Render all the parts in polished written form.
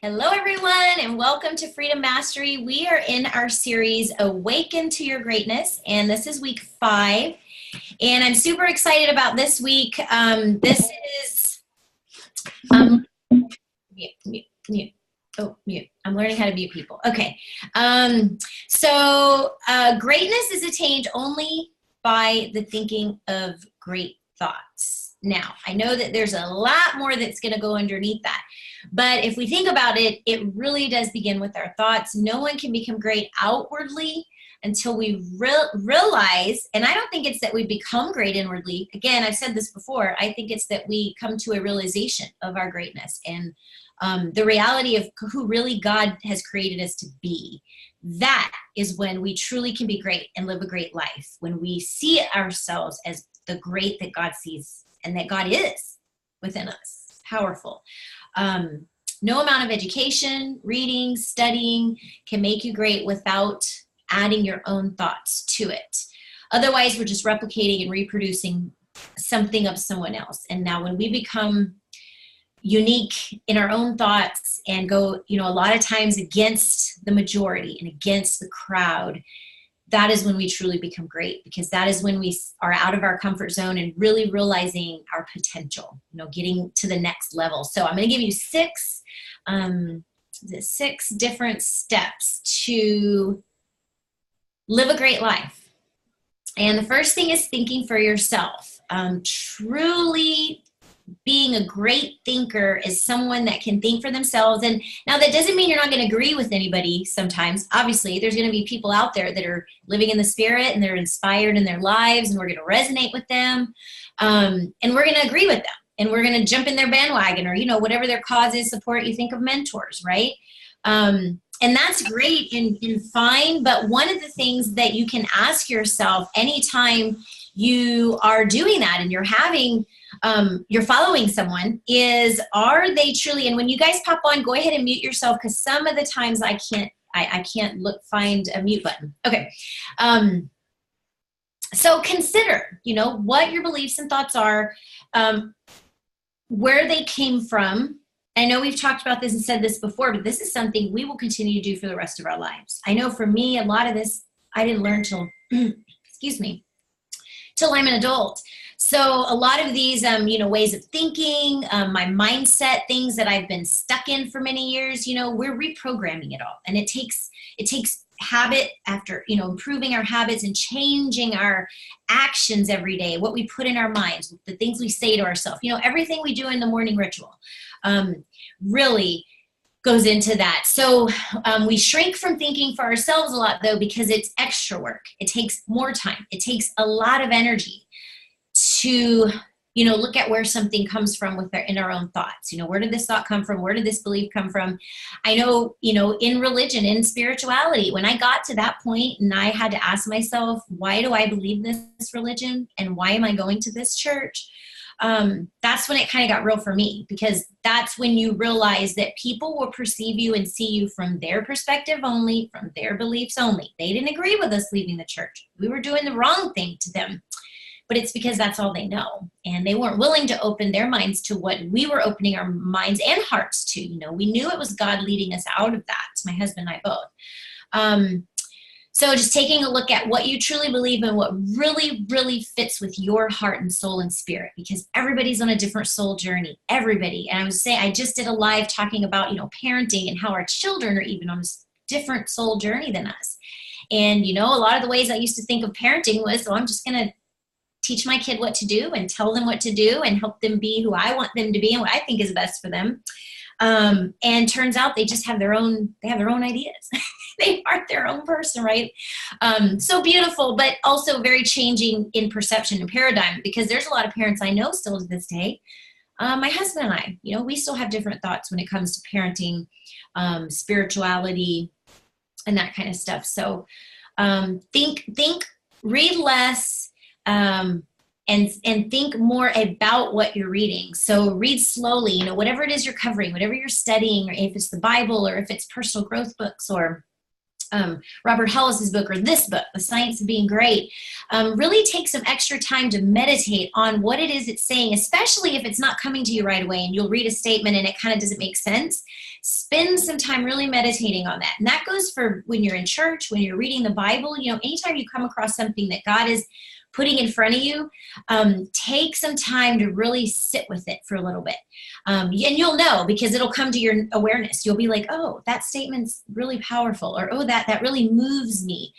Hello, everyone, and welcome to Freedom Mastery. We are in our series, Awaken to Your Greatness, and this is week 5. And I'm super excited about this week. This is mute. Oh, mute. I'm learning how to mute people. Okay. Greatness is attained only by the thinking of great thoughts. Now, I know that there's a lot more that's going to go underneath that. But if we think about it, it really does begin with our thoughts. No one can become great outwardly until we realize, and I don't think it's that we become great inwardly. Again, I've said this before. I think it's that we come to a realization of our greatness and the reality of who really God has created us to be. That is when we truly can be great and live a great life, when we see ourselves as the great that God sees and that God is within us. Powerful. No amount of education, reading, studying can make you great without adding your own thoughts to it. Otherwise, we're just replicating and reproducing something of someone else. And now when we become unique in our own thoughts and go, a lot of times against the majority and against the crowd, that is when we truly become great, because that is when we are out of our comfort zone and really realizing our potential, getting to the next level. So I'm going to give you six different steps to live a great life. And the first thing is thinking for yourself. Truly being a great thinker is someone that can think for themselves. And now that doesn't mean you're not going to agree with anybody sometimes. Obviously, there's going to be people out there that are living in the spirit and they're inspired in their lives, and we're going to resonate with them. And we're going to agree with them. And we're going to jump in their bandwagon, or, whatever their cause is, support. You think of mentors, right? And that's great and fine. But one of the things that you can ask yourself anytime you are doing that and you're following someone is, are they truly, and when you guys pop on, go ahead and mute yourself, because some of the times I can't find a mute button. Okay. So consider, what your beliefs and thoughts are, where they came from. I know we've talked about this and said this before, but this is something we will continue to do for the rest of our lives. I know for me, a lot of this, I didn't learn till, till I'm an adult. So a lot of these, ways of thinking, my mindset, things that I've been stuck in for many years, we're reprogramming it all. And it takes habit after, improving our habits and changing our actions every day, what we put in our minds, the things we say to ourselves, everything we do in the morning ritual, really goes into that. So we shrink from thinking for ourselves a lot, though, because it's extra work. It takes more time. It takes a lot of energy to, look at where something comes from in our own thoughts. Where did this thought come from? Where did this belief come from? I know, in religion, in spirituality, when I got to that point and I had to ask myself, why do I believe this religion? And why am I going to this church? That's when it kind of got real for me, because that's when you realize that people will perceive you and see you from their perspective only, from their beliefs only. They didn't agree with us leaving the church. We were doing the wrong thing to them. But it's because that's all they know. And they weren't willing to open their minds to what we were opening our minds and hearts to. We knew it was God leading us out of that, my husband and I both. So just taking a look at what you truly believe in, what really, really fits with your heart and soul and spirit, because everybody's on a different soul journey, everybody. And I was saying, I just did a live talking about, parenting and how our children are even on a different soul journey than us. And, a lot of the ways I used to think of parenting was, I'm just going to teach my kid what to do and tell them what to do and help them be who I want them to be and what I think is best for them. And turns out they just have their own ideas. They aren't their own person, right? So beautiful, but also very changing in perception and paradigm, because there's a lot of parents I know still to this day. My husband and I, we still have different thoughts when it comes to parenting, spirituality, and that kind of stuff. So read less, and think more about what you're reading. So read slowly, whatever it is you're covering, whatever you're studying, or if it's the Bible or if it's personal growth books or Robert Hollis's book, or this book, The Science of Being Great, really take some extra time to meditate on what it is it's saying, especially if it's not coming to you right away and you'll read a statement and it kind of doesn't make sense. Spend some time really meditating on that. And that goes for when you're in church, when you're reading the Bible, anytime you come across something that God is putting in front of you, take some time to really sit with it for a little bit. And you'll know, because it'll come to your awareness. You'll be like, oh, that statement's really powerful, or oh, that really moves me.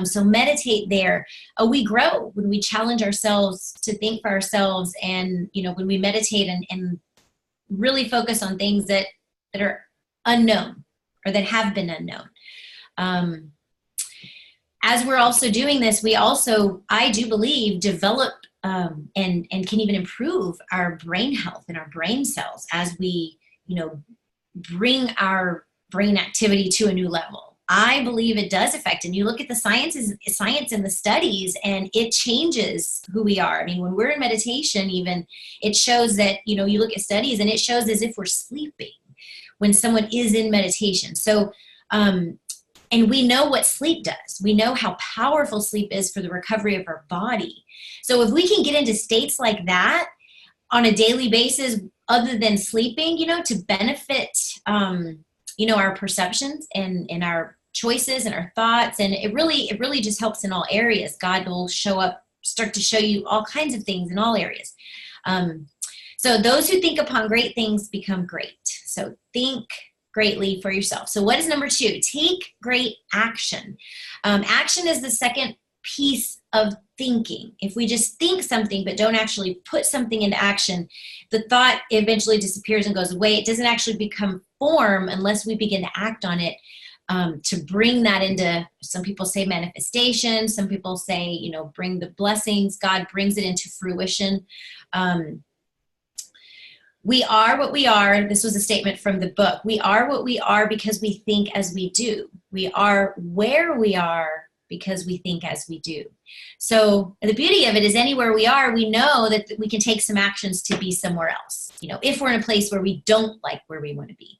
So meditate there. We grow when we challenge ourselves to think for ourselves, and when we meditate and really focus on things that are unknown or that have been unknown. As we're also doing this, we also, I do believe, develop and can even improve our brain health and our brain cells as we, bring our brain activity to a new level. I believe it does affect, and you look at the science and the studies, and it changes who we are. I mean, when we're in meditation, even, it shows that, you look at studies and it shows as if we're sleeping when someone is in meditation. So, and we know what sleep does. We know how powerful sleep is for the recovery of our body. So if we can get into states like that on a daily basis, other than sleeping, to benefit, our perceptions and our choices and our thoughts, and it really just helps in all areas. God will start to show you all kinds of things in all areas. So those who think upon great things become great. So think greatly for yourself. So what is number 2? Take great action. Action is the second piece of thinking. If we just think something but don't actually put something into action, the thought eventually disappears and goes away. It doesn't actually become form unless we begin to act on it, to bring that into, some people say manifestation, some people say, bring the blessings. God brings it into fruition. We are what we are. This was a statement from the book. We are what we are because we think as we do. We are where we are because we think as we do. So the beauty of it is, anywhere we are, we know that we can take some actions to be somewhere else. If we're in a place where we don't like where we want to be.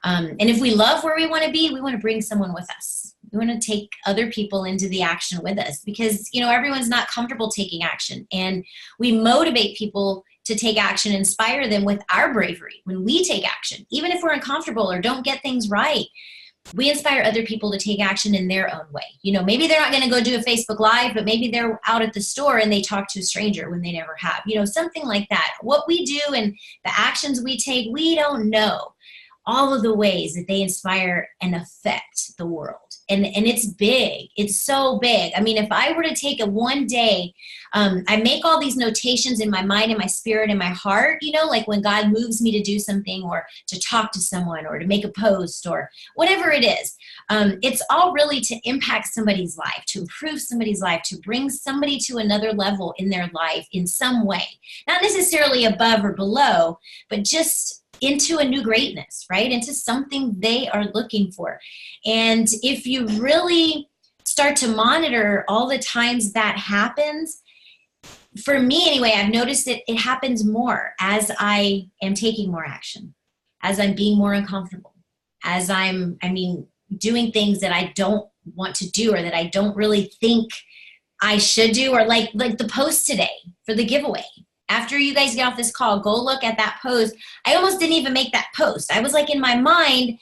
And if we love where we want to be, we want to bring someone with us. We want to take other people into the action with us, because, everyone's not comfortable taking action. And we motivate people to take action, inspire them with our bravery. When we take action, even if we're uncomfortable or don't get things right, we inspire other people to take action in their own way. Maybe they're not going to go do a Facebook Live, but maybe they're out at the store and they talk to a stranger when they never have, something like that. What we do and the actions we take, we don't know all of the ways that they inspire and affect the world. And it's big. It's so big. I mean, if I were to take a one day, I make all these notations in my mind and my spirit and my heart, like when God moves me to do something, or to talk to someone, or to make a post, or whatever it is. It's all really to impact somebody's life, to improve somebody's life, to bring somebody to another level in their life in some way. Not necessarily above or below, but just into a new greatness, right? Into something they are looking for. And if you really start to monitor all the times that happens, for me anyway, I've noticed that it happens more as I am taking more action, as I'm being more uncomfortable, as I'm doing things that I don't want to do, or that I don't really think I should do, or like the post today for the giveaway. After you guys get off this call, go look at that post. I almost didn't even make that post. I was like, in my mind,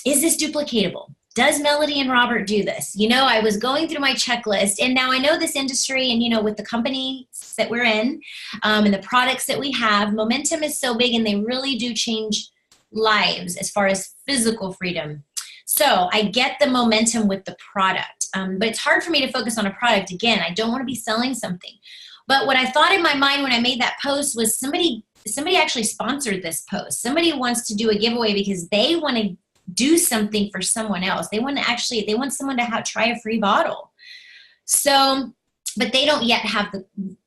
is this duplicatable? Does Melody and Robert do this? I was going through my checklist, and now I know this industry, and with the companies that we're in, and the products that we have, momentum is so big, and they really do change lives as far as physical freedom. So I get the momentum with the product, but it's hard for me to focus on a product. Again, I don't want to be selling something. But what I thought in my mind when I made that post was, somebody actually sponsored this post. Somebody wants to do a giveaway because they want to do something for someone else. They want someone to try a free bottle. So, but they don't yet have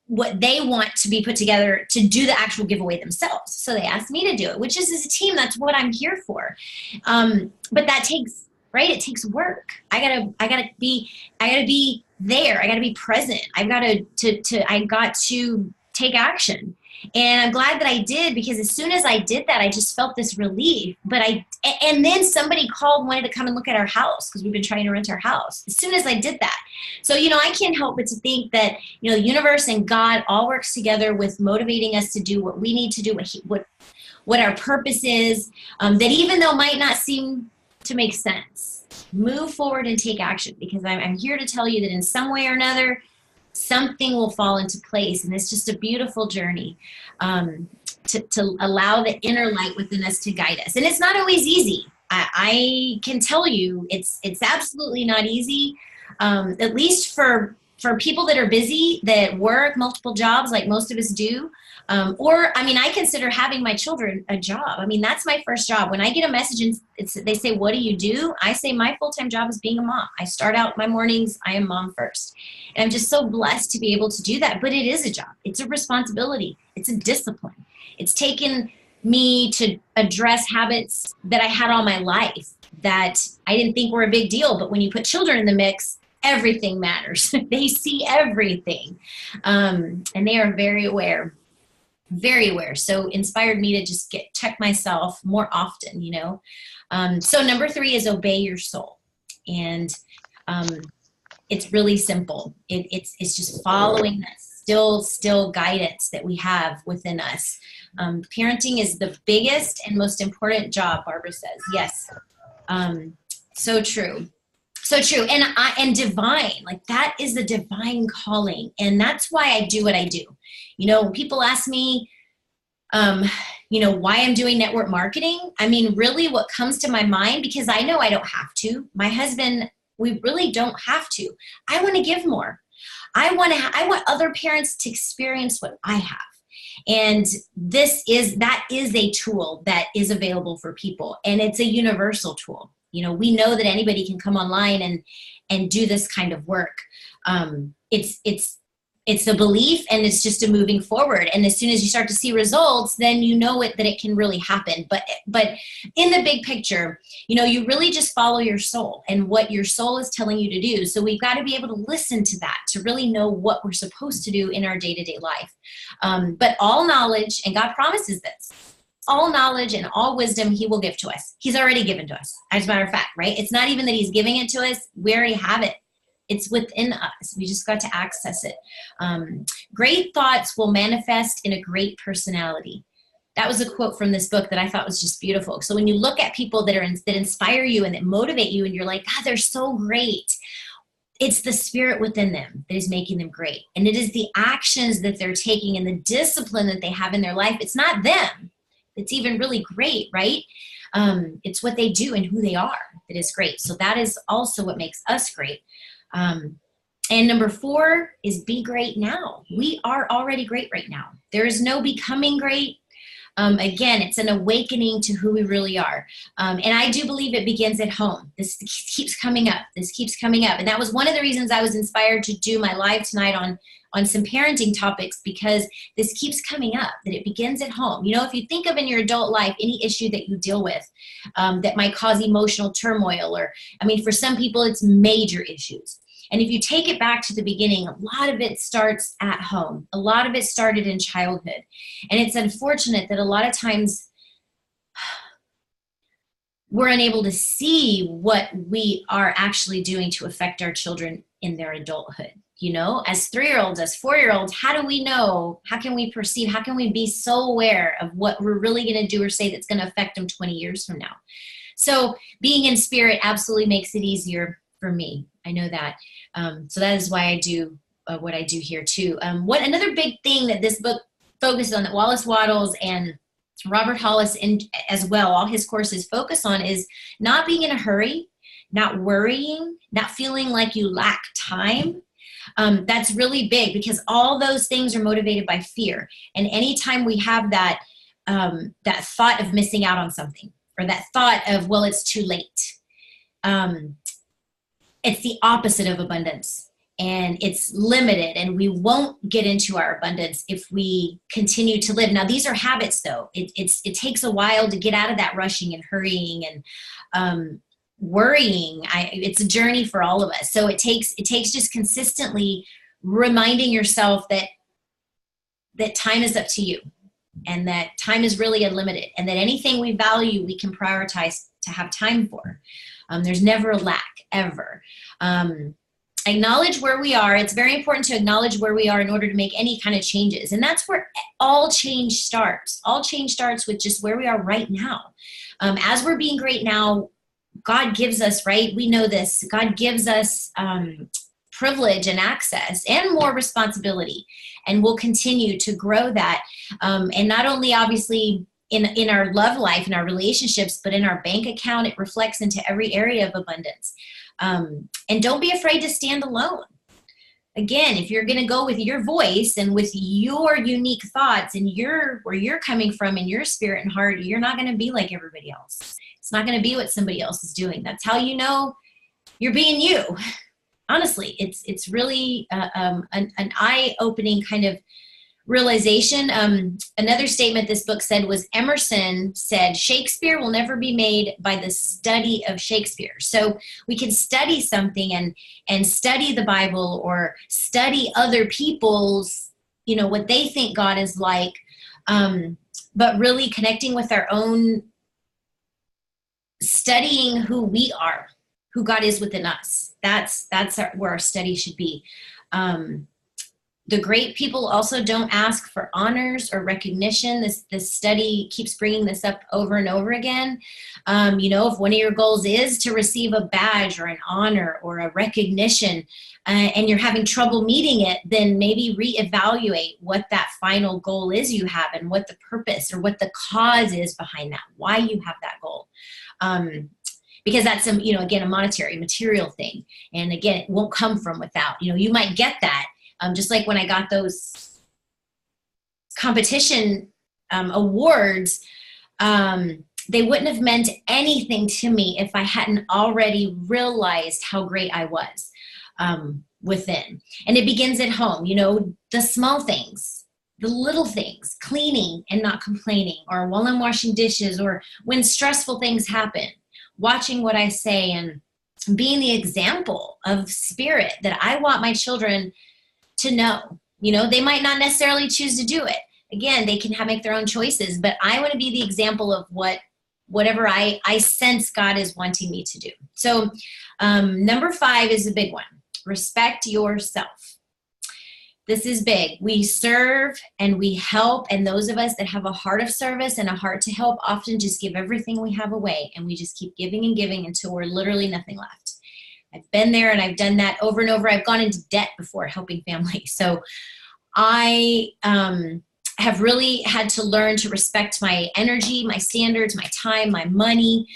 what they want to be put together to do the actual giveaway themselves. So they asked me to do it, which is, as a team, that's what I'm here for. But that takes, right? It takes work. I gotta be there. I gotta be present. I got to take action. And I'm glad that I did, because as soon as I did that, I just felt this relief. And then somebody called, wanted to come and look at our house, because we've been trying to rent our house as soon as I did that. So, I can't help but to think that, the universe and God all works together with motivating us to do what we need to do, what our purpose is, that even though might not seem to make sense, move forward and take action, because I'm here to tell you that in some way or another, something will fall into place. And it's just a beautiful journey to allow the inner light within us to guide us. And it's not always easy. I can tell you it's absolutely not easy, at least for people that are busy, that work multiple jobs like most of us do. I consider having my children a job. That's my first job. When I get a message and they say, what do you do? I say my full-time job is being a mom. I start out my mornings, I am mom first. And I'm just so blessed to be able to do that. But it is a job. It's a responsibility. It's a discipline. It's taken me to address habits that I had all my life that I didn't think were a big deal. But when you put children in the mix, everything matters. They see everything. And they are very aware. Very aware. So inspired me to just check myself more often, So number 3 is obey your soul. And it's really simple. It's just following that still guidance that we have within us. Parenting is the biggest and most important job, Barbara says. Yes. So true. So true. And divine, like that is the divine calling. And that's why I do what I do. When people ask me, why I'm doing network marketing, really what comes to my mind, because I know I don't have to. My husband, we really don't have to. I want to give more. I want other parents to experience what I have. And that is a tool that is available for people. And it's a universal tool. We know that anybody can come online and do this kind of work. It's a belief, and it's just a moving forward. And as soon as you start to see results, then that it can really happen. But in the big picture, you really just follow your soul and what your soul is telling you to do. So we've got to be able to listen to that to really know what we're supposed to do in our day-to-day life. But all knowledge, and God promises this, all knowledge and all wisdom he will give to us. He's already given to us, as a matter of fact, right? It's not even that he's giving it to us. We already have it. It's within us. We just got to access it. Great thoughts will manifest in a great personality. That was a quote from this book that I thought was just beautiful. So when you look at people that inspire you and that motivate you, and you're like, God, they're so great. It's the spirit within them that is making them great. And it is the actions that they're taking and the discipline that they have in their life. It's not them. It's even really great, right? It's what they do and who they are that is great. So that is also what makes us great. And number 4 is be great now. We are already great right now. There is no becoming great. Again, it's an awakening to who we really are. And I do believe it begins at home. This keeps coming up. And that was one of the reasons I was inspired to do my live tonight on some parenting topics, because this keeps coming up, that it begins at home. If you think of in your adult life, any issue that you deal with that might cause emotional turmoil, or, for some people, it's major issues. And if you take it back to the beginning, a lot of it starts at home. A lot of it started in childhood. And it's unfortunate that a lot of times we're unable to see what we are actually doing to affect our children in their adulthood. As 3-year-olds, as 4-year-olds, how do we know? How can we perceive? How can we be so aware of what we're really going to do or say that's going to affect them 20 years from now? So being in spirit absolutely makes it easier for me. I know that. So that is why I do what I do here too. Another big thing that this book focused on, that Wallace, Wattles, and Robert Hollis as well, all his courses focus on, is not being in a hurry, not worrying, not feeling like you lack time. That's really big, because all those things are motivated by fear. And anytime we have that thought of missing out on something, or that thought of, well, it's too late, it's the opposite of abundance, and it's limited, and we won't get into our abundance if we continue to live. Now, these are habits, though. It takes a while to get out of that rushing and hurrying and worrying. It's a journey for all of us. So it takes just consistently reminding yourself that time is up to you. and that time is really unlimited, and that anything we value, we can prioritize to have time for. There's never a lack, ever. Acknowledge where we are. It's very important to acknowledge where we are in order to make any kind of changes. And that's where all change starts. All change starts with just where we are right now. As we're being great now, God gives us, right? We know this. God gives us privilege and access and more responsibility. And we'll continue to grow that. And not only obviously in our love life, in our relationships, but in our bank account, it reflects into every area of abundance. And don't be afraid to stand alone. Again, if you're going to go with your voice and with your unique thoughts and where you're coming from in your spirit and heart, you're not going to be like everybody else. It's not going to be what somebody else is doing. That's how you know you're being you. Honestly, it's really an eye-opening kind of realization. Another statement this book said was, Emerson said, Shakespeare will never be made by the study of Shakespeare. So we can study something and study the Bible or study other people's, what they think God is like, but really connecting with our own, studying who we are, who God is within us. That's where our study should be. The great people also don't ask for honors or recognition. This study keeps bringing this up over and over again. If one of your goals is to receive a badge or an honor or a recognition, and you're having trouble meeting it, then maybe reevaluate what that final goal is you have and what the purpose or what the cause is behind that, why you have that goal. Because that's again, a monetary, material thing. And again, it won't come from without. You might get that. Just like when I got those competition awards, they wouldn't have meant anything to me if I hadn't already realized how great I was within. And it begins at home, the small things, the little things, cleaning and not complaining, or while I'm washing dishes, or when stressful things happen, watching what I say and being the example of spirit that I want my children to know. They might not necessarily choose to do it. Again, they can make their own choices, but I want to be the example of whatever I sense God is wanting me to do. So number 5 is a big one. Respect yourself. This is big. We serve and we help, and those of us that have a heart of service and a heart to help often just give everything we have away, and we just keep giving and giving until we're literally nothing left. I've been there and I've done that over and over. I've gone into debt before helping families. So I have really had to learn to respect my energy, my standards, my time, my money,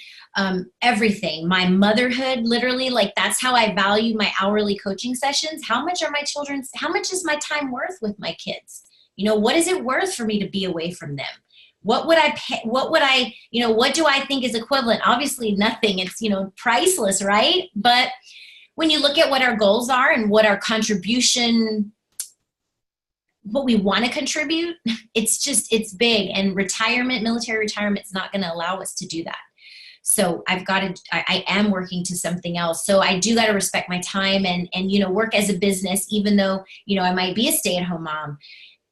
everything, my motherhood, literally. Like, that's how I value my hourly coaching sessions. How much is my time worth with my kids? What is it worth for me to be away from them? What would I pay? What do I think is equivalent? Obviously nothing. It's, priceless, right? But when you look at what our goals are and what our contribution, what we want to contribute, it's big. And military retirement is not going to allow us to do that. So I am working to something else. So I do got to respect my time and work as a business, even though, I might be a stay-at-home mom.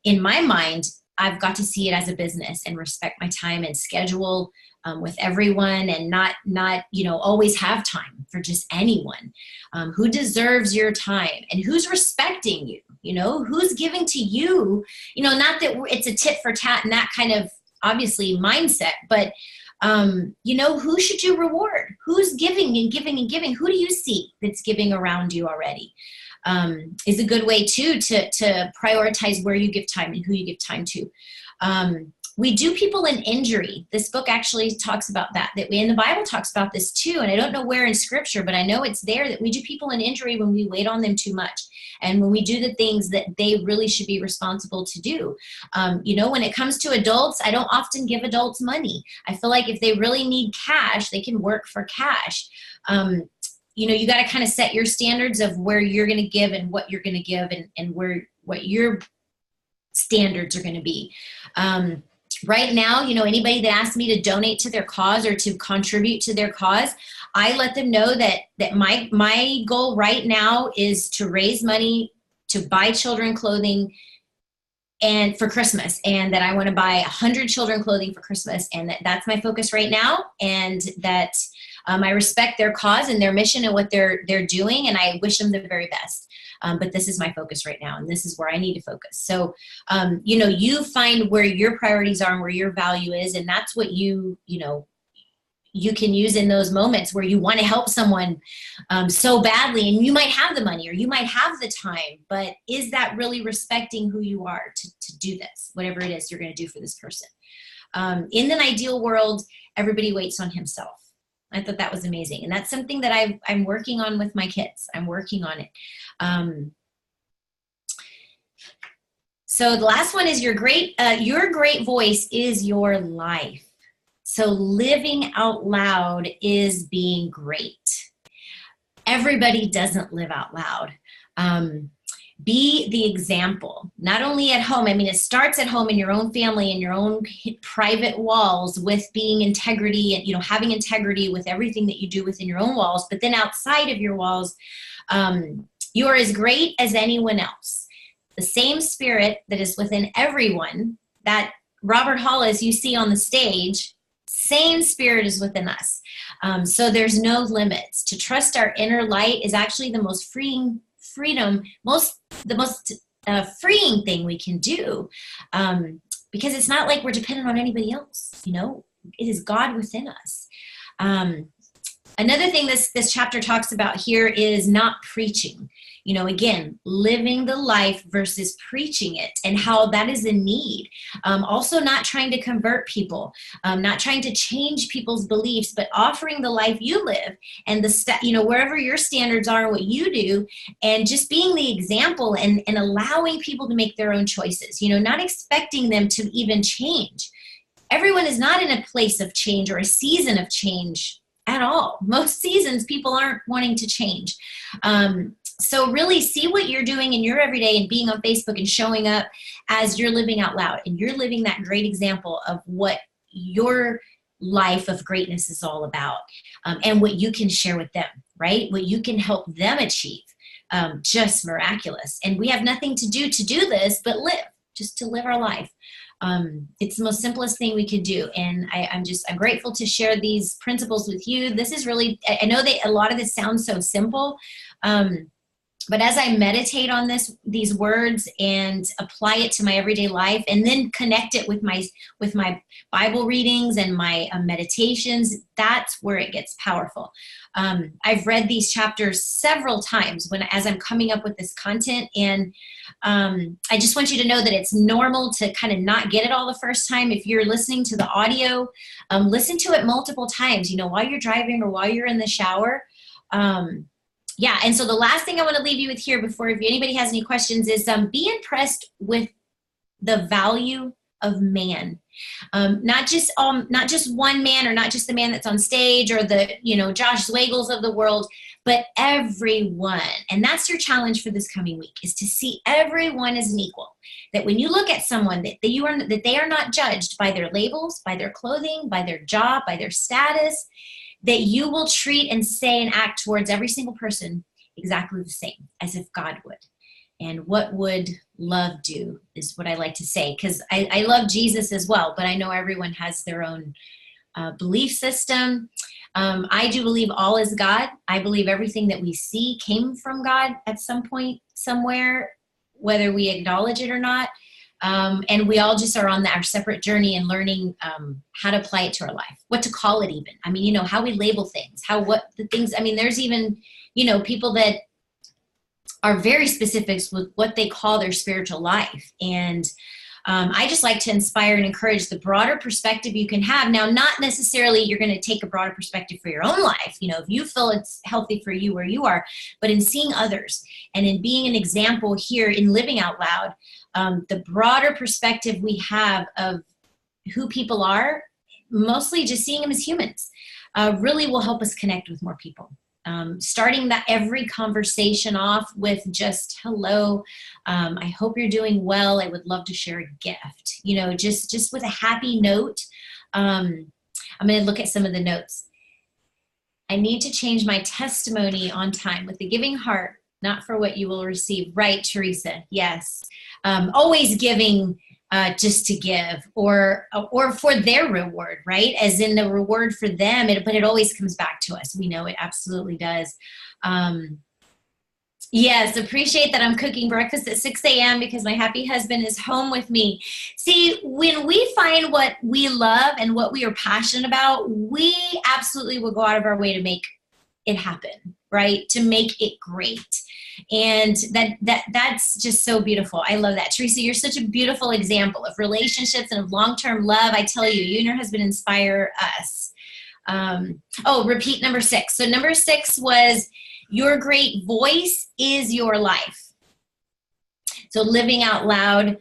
In my mind, I've got to see it as a business and respect my time and schedule with everyone, and not always have time for just anyone. Who deserves your time and who's respecting you? Who's giving to you? Not that it's a tit for tat and that kind of obviously mindset, but who should you reward? Who's giving and giving and giving? Who do you see that's giving around you already? Is a good way too to prioritize where you give time and who you give time to. We do people an injury. This book actually talks about that in the Bible talks about this too. And I don't know where in scripture, but I know it's there that we do people an injury when we wait on them too much. And when we do the things that they really should be responsible to do. When it comes to adults, I don't often give adults money. I feel like if they really need cash, they can work for cash. You got to kind of set your standards of where you're going to give and what you're going to give and what your standards are going to be. Right now, anybody that asks me to donate to their cause or to contribute to their cause, I let them know that my goal right now is to raise money to buy children clothing and for Christmas, and that I want to buy 100 children clothing for Christmas, and that's my focus right now, and that I respect their cause and their mission and what they're doing, and I wish them the very best. But this is my focus right now, and this is where I need to focus. So, you know, you find where your priorities are and where your value is, and that's what you can use in those moments where you want to help someone so badly, and you might have the money or you might have the time, but is that really respecting who you are to do this, whatever it is you're going to do for this person? In an ideal world, everybody waits on himself. I thought that was amazing. And that's something that I'm working on with my kids. I'm working on it. So the last one is your great voice is your life. So living out loud is being great. Everybody doesn't live out loud. Be the example, not only at home. I mean, it starts at home in your own family, in your own private walls, with being integrity and, you know, having integrity with everything that you do within your own walls. But then outside of your walls, you are as great as anyone else. The same spirit that is within everyone, that Robert Hollis you see on the stage, same spirit is within us. So there's no limits. To trust our inner light is actually the most freeing thing we can do, because it's not like we're dependent on anybody else. You know, it is God within us. Another thing this chapter talks about here is not preaching. You know, again, living the life versus preaching it, and how that is a need. Also not trying to convert people, not trying to change people's beliefs, but offering the life you live and wherever your standards are and what you do, and just being the example and allowing people to make their own choices, you know, not expecting them to even change. Everyone is not in a place of change or a season of change at all. Most seasons, people aren't wanting to change. So really see what you're doing in your everyday and being on Facebook and showing up as you're living out loud, and you're living that great example of what your life of greatness is all about, and what you can share with them, right? What you can help them achieve, just miraculous. And we have nothing to do this, but just to live our life. It's the most simplest thing we could do. And I'm grateful to share these principles with you. This is really, I know that a lot of this sounds so simple, but as I meditate on these words and apply it to my everyday life, and then connect it with my Bible readings and my meditations, that's where it gets powerful. I've read these chapters several times as I'm coming up with this content, and I just want you to know that it's normal to kind of not get it all the first time. If you're listening to the audio, listen to it multiple times, you know, while you're driving or while you're in the shower. Yeah, and so the last thing I want to leave you with here before, if anybody has any questions, is be impressed with the value of man. Not just one man, or not just the man that's on stage, or the, you know, Josh Zweigels of the world, but everyone. And that's your challenge for this coming week, is to see everyone as an equal. That when you look at someone, that they are not judged by their labels, by their clothing, by their job, by their status, that you will treat and say and act towards every single person exactly the same as if God would. And what would love do is what I like to say, because I love Jesus as well, but I know everyone has their own belief system. I do believe all is God. I believe everything that we see came from God at some point, somewhere, whether we acknowledge it or not. And we all just are on our separate journey and learning how to apply it to our life, what to call it even. I mean, you know, how we label things, there's even, you know, people that are very specific with what they call their spiritual life. And I just like to inspire and encourage the broader perspective you can have. Now, not necessarily you're going to take a broader perspective for your own life, you know, if you feel it's healthy for you where you are, but in seeing others and in being an example here in living out loud, the broader perspective we have of who people are, mostly just seeing them as humans, really will help us connect with more people. Starting every conversation off with just hello, I hope you're doing well, I would love to share a gift, you know, just with a happy note. I'm going to look at some of the notes. I need to change my testimony on time. With a giving heart, not for what you will receive. Right, Teresa. Yes. Always giving just to give, or for their reward, right? As in the reward for them, but it always comes back to us. We know it absolutely does. Yes, appreciate that I'm cooking breakfast at 6 a.m. because my happy husband is home with me. See, when we find what we love and what we are passionate about, we absolutely will go out of our way to make it happen, right? To make it great. And that's just so beautiful. I love that. Teresa, you're such a beautiful example of relationships and of long-term love. I tell you, you and your husband inspire us. Repeat number 6. So number 6 was, your great voice is your life. So living out loud,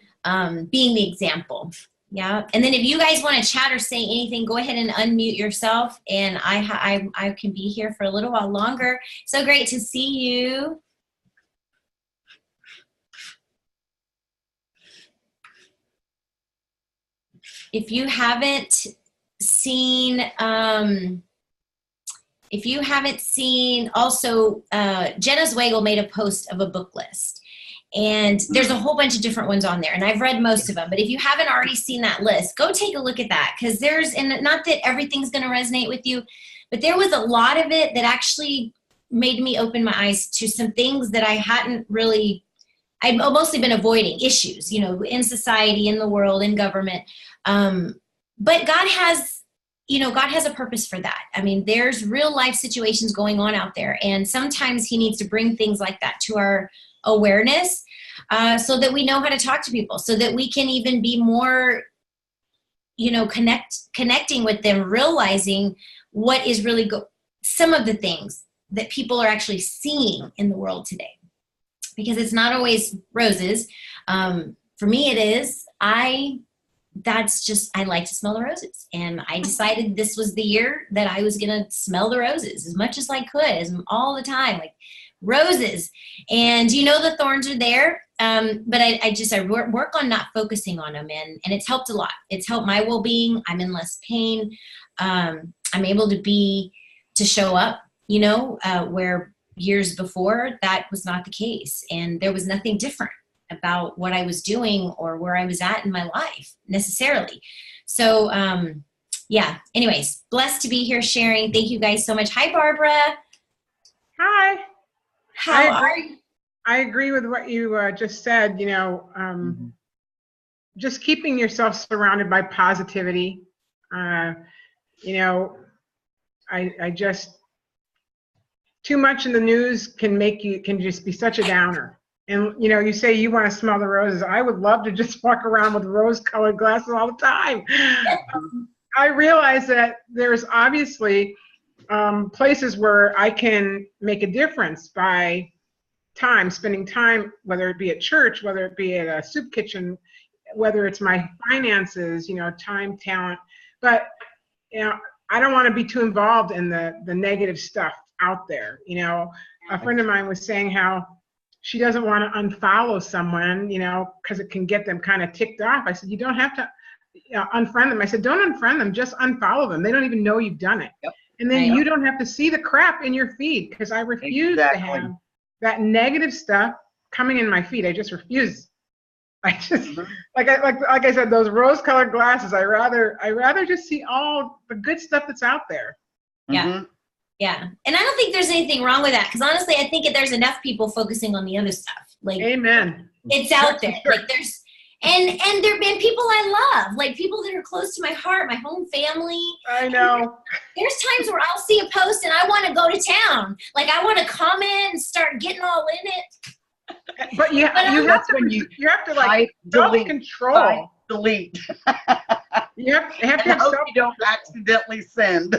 being the example. Yeah. And then if you guys want to chat or say anything, go ahead and unmute yourself. And I can be here for a little while longer. So great to see you. If you haven't seen, also, Jenna Zweigel made a post of a book list. And there's a whole bunch of different ones on there. And I've read most of them. But if you haven't already seen that list, go take a look at that. Because and not that everything's going to resonate with you, but there was a lot of it that actually made me open my eyes to some things that I'd mostly been avoiding, issues, in society, in the world, in government. But God has a purpose for that. I mean, there's real life situations going on out there. And sometimes he needs to bring things like that to our awareness, so that we know how to talk to people, so that we can even be more, connecting with them, realizing what is really some of the things that people are actually seeing in the world today. Because it's not always roses. For me, it is. I like to smell the roses. And I decided this was the year that I was going to smell the roses as much as I could, all the time, like roses. And the thorns are there. But I work on not focusing on them. And it's helped a lot. It's helped my well-being. I'm in less pain. I'm able to show up, where years before that was not the case. And there was nothing different about what I was doing or where I was at in my life necessarily. So, anyways, blessed to be here sharing. Thank you guys so much. Hi, Barbara. Hi. How are you? I agree with what you just said, just keeping yourself surrounded by positivity. I just, too much in the news can just be such a downer. And, you say you want to smell the roses. I would love to just walk around with rose-colored glasses all the time. I realize that there's obviously places where I can make a difference by spending time, whether it be at church, whether it be at a soup kitchen, whether it's my finances, time, talent. But, I don't want to be too involved in the negative stuff out there. A friend of mine was saying how she doesn't want to unfollow someone, because it can get them kind of ticked off. I said, you don't have to unfriend them. I said, don't unfriend them, just unfollow them. They don't even know you've done it. Yep. And then you don't have to see the crap in your feed, because I refuse to have that negative stuff coming in my feed. I just refuse. I just, like I said, those rose-colored glasses, I rather just see all the good stuff that's out there. Yeah. Mm-hmm. Yeah. And I don't think there's anything wrong with that, because honestly, I think there's enough people focusing on the other stuff. Like, amen. It's out there. Sure. Like there's, and there have been people I love, like people that are close to my heart, my home family. I know. There's times where I'll see a post and I want to go to town. Like I want to comment and start getting all in it. But you have to like self-control. Delete. You have to I hope you don't accidentally send.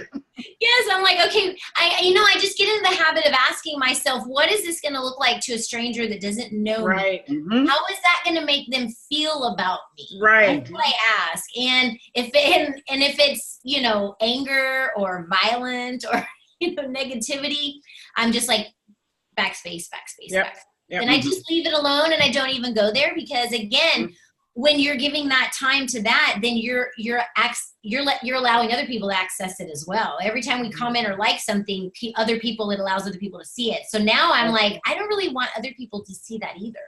Yes, I'm like, okay, I just get into the habit of asking myself, what is this going to look like to a stranger that doesn't know me? Mm-hmm. How is that going to make them feel about me? Right. That's what I ask. And if it's, anger or violent or, negativity, I'm just like, backspace. Yep. And I just leave it alone and I don't even go there because, again, when you're giving that time to that, then you're allowing other people to access it as well. Every time we comment or like something, other people, it allows other people to see it. So now I'm like, I don't really want other people to see that either.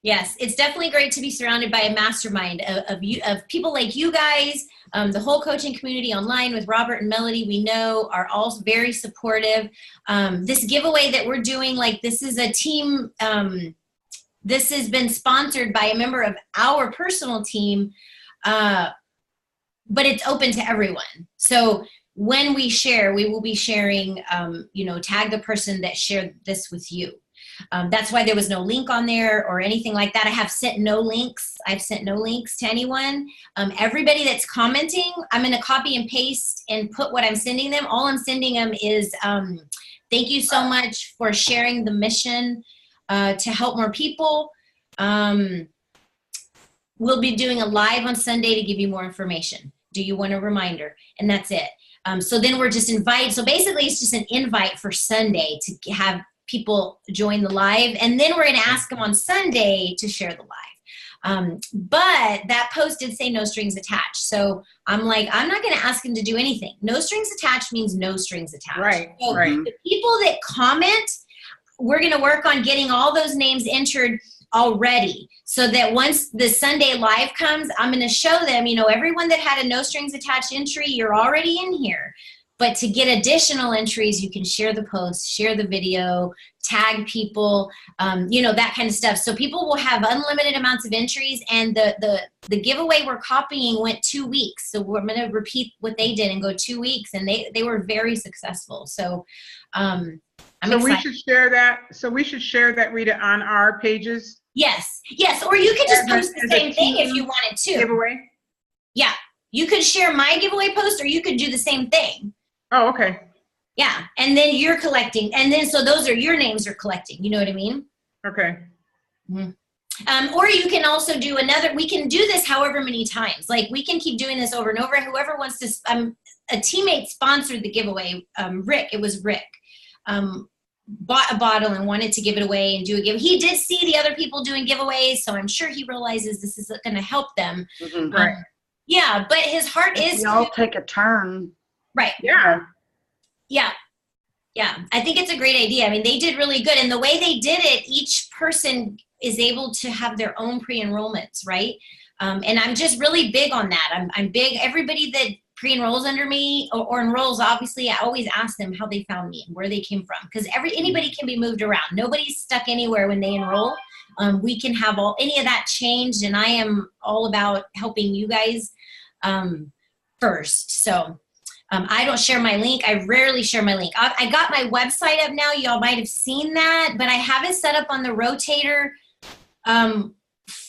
Yes, it's definitely great to be surrounded by a mastermind of people like you guys. The whole coaching community online with Robert and Melody, we know, are all very supportive. This giveaway that we're doing, like, this is a team. This has been sponsored by a member of our personal team, but it's open to everyone. So when we share, we will be sharing, tag the person that shared this with you. That's why there was no link on there or anything like that. I have sent no links. I've sent no links to anyone. Everybody that's commenting, I'm going to copy and paste and put what I'm sending them. All I'm sending them is thank you so much for sharing the mission to help more people. We'll be doing a live on Sunday to give you more information. Do you want a reminder? And that's it. So then we're just invited. So basically it's just an invite for Sunday to have people join the live, and then we're going to ask them on Sunday to share the live. But that post did say no strings attached. So I'm like, I'm not going to ask them to do anything. No strings attached means no strings attached. Right, so right. The people that comment, we're going to work on getting all those names entered already, so that once the Sunday live comes, I'm going to show them, everyone that had a no strings attached entry, you're already in here. But to get additional entries, you can share the post, share the video, tag people, that kind of stuff. So people will have unlimited amounts of entries, and the giveaway we're copying went 2 weeks. So we're going to repeat what they did and go 2 weeks, and they were very successful. So I'm excited. We should share that. So we should share that, Rita, on our pages. Yes. Or you could just post the same thing if you wanted to. Giveaway. Yeah, you could share my giveaway post, or you could do the same thing. Oh, okay. Yeah, and then you're collecting, and then so those are your names are collecting. You know what I mean? Okay. Mm-hmm. Or you can also do another. We can do this however many times. Like, we can keep doing this over and over. Whoever wants to. A teammate sponsored the giveaway. Rick. It was Rick. Bought a bottle and wanted to give it away and do a give. He did see the other people doing giveaways, so I'm sure he realizes this is going to help them. Mm-hmm. Right. Yeah, but his heart is. We all take a turn. Right. Yeah. Yeah. I think it's a great idea. I mean, they did really good. And the way they did it, each person is able to have their own pre-enrollments, right? And I'm just really big on that. I'm big. Everybody that pre-enrolls under me or enrolls, obviously, I always ask them how they found me and where they came from. Because anybody can be moved around. Nobody's stuck anywhere when they enroll. We can have any of that changed. And I am all about helping you guys first. So I don't share my link. I rarely share my link. I got my website up now. Y'all might have seen that, but I have it set up on the rotator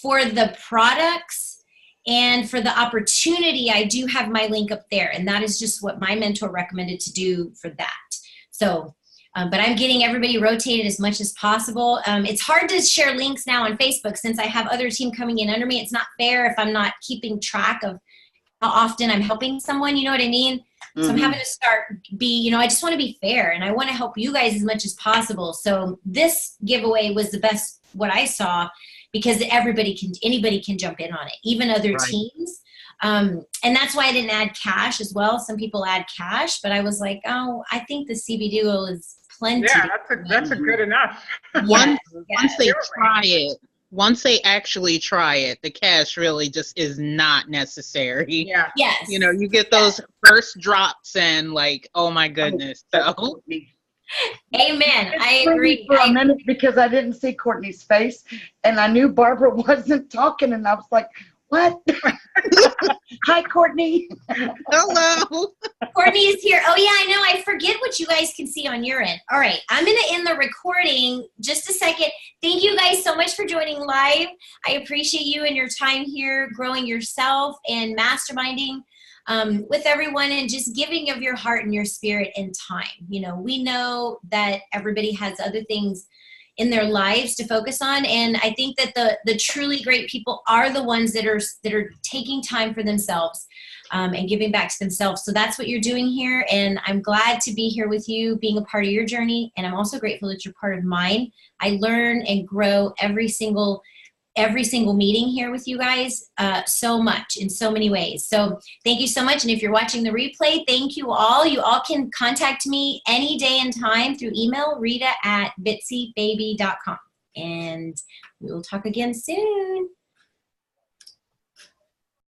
for the products, and for the opportunity, I do have my link up there, and that is just what my mentor recommended to do for that. So, but I'm getting everybody rotated as much as possible. It's hard to share links now on Facebook since I have other team coming in under me. It's not fair if I'm not keeping track of how often I'm helping someone, you know what I mean? So I'm having to I just want to be fair, and I want to help you guys as much as possible. So this giveaway was the best, what I saw, because anybody can jump in on it, even other teams. And that's why I didn't add cash as well. Some people add cash, but I was like, I think the CBD oil is plenty. Yeah, that's a good enough. Once they try it, once they actually try it, the cash really just is not necessary. Yeah. Yes. You get those first drops and like, oh my goodness. So. Amen. I agree. For a minute, because I didn't see Courtney's face, and I knew Barbara wasn't talking, and I was like, what? Hi, Courtney. Hello. Courtney is here. Oh, yeah, I know. I forget what you guys can see on your end. All right. I'm going to end the recording just a second. Thank you guys so much for joining live. I appreciate you and your time here, growing yourself and masterminding with everyone, and just giving of your heart and your spirit and time. We know that everybody has other things in their lives to focus on, and I think that the truly great people are the ones that are taking time for themselves. and giving back to themselves. So that's what you're doing here. And I'm glad to be here with you, being a part of your journey. And I'm also grateful that you're part of mine. I learn and grow every single meeting here with you guys so much in so many ways. So thank you so much. And if you're watching the replay, thank you all. You all can contact me any day and time through email, rita@bitsybaby.com. And we will talk again soon.